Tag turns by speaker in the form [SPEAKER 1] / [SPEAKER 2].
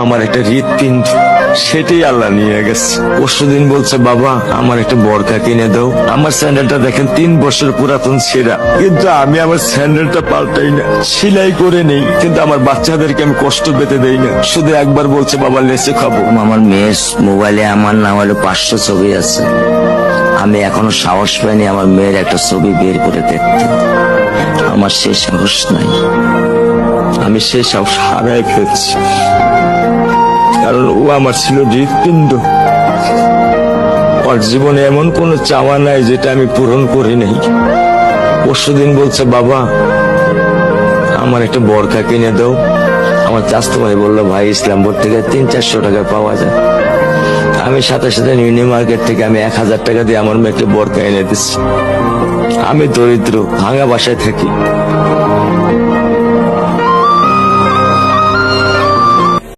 [SPEAKER 1] আমার একটা হৃৎপিণ্ড, সেটাই আল্লাহ নিয়ে গেছে। পরশুদিন বলছে বাবা আমার একটা বরকা কিনে দাও। আমার স্যান্ডেলটা দেখেন 3 বছর পুরাতন ছেঁড়া, কিন্তু আমি আমার স্যান্ডেলটা পাল্টাই না, সেলাই করে নেই, কিন্তু আমার বাচ্চাদেরকে আমি কষ্ট পেতে দেই না। শুধু একবার বলছে বাবা লেচে খাবো।
[SPEAKER 2] আমার মেয়ের মোবাইলে আমার নাম হলো 500 ছবি আছে। আমি এখনো সাহস পাইনি আমার মেয়ের একটা ছবি বের করে দেখতে। আমার সে সাহস নাই।
[SPEAKER 1] আমি সে সব হারাই ফেলছি, কারণ ও আমার ছিল হৃৎপিণ্ড। ওর জীবনে এমন কোনো চাওয়া নাই যেটা আমি পূরণ করি নাই। পরশুদিন বলছে বাবা আমার একটা বরকা কিনে দাও। আমার চাচতো ভাই বললো ভাই ইসলামপুর থেকে 300-400 টাকা পাওয়া যায়। আমি সাথে সাথে নিউ মার্কেট থেকে আমি 1000 টাকা দিয়ে আমার মেয়েকে বরকা এনে দিচ্ছি। আমি দরিদ্র, ভাঙা বাসায় থাকি,